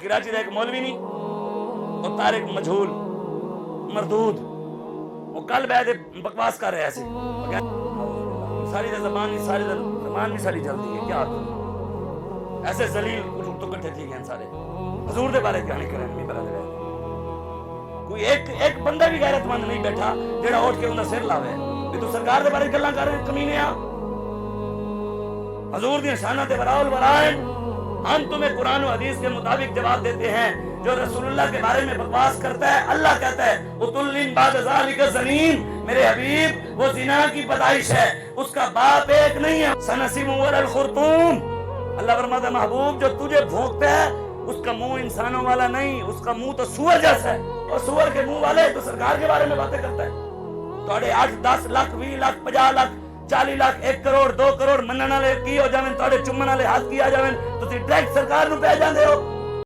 कराची का एक मौलवी नहीं और तारिक मजहूल मरदूद वो कल बैठे बकवास कर रहे ऐसे सारी जबान भी सारी जल्दी है क्या ऐसे जलील तो कट्ठे ठीक हैं सारे हजूर के बारे गाने करें नहीं बता दे कोई एक बंदा भी गैरतमंद नहीं बैठा जेड़ा उठ के उनका सिर लावे भी तू सरकार के बारे गल्लां कर रहे कमीने आ हजूर दी शाना ते बराउल बराएं हम तुम्हें कुरान और हदीस के मुताबिक जवाब देते हैं जो रसूलुल्लाह के बारे में बकवास करता है अल्लाह कहता है उतुल्लिन बाद ज़ालिका ज़नीन मेरे हबीब वो जिना की पैदाइश है उसका बाप एक नहीं है सनसिमु वल खुरतूम अल्लाह फरमाता है महबूब जो तुझे भोंकता है उसका मुंह इंसानों वाला नहीं उसका मुंह तो सूअर जैसा है और सूअर के मुंह वाले तो सरकार के बारे में बातें करता है तोड़े 8 10 लाख 20 लाख 50 लाख 40 लाख 1 करोड़ 2 करोड़ मनने वाले की हो जावे तोड़े चुम्मन वाले हाथ की आ जावे तुसी डायरेक्ट सरकार नु पे जांदे हो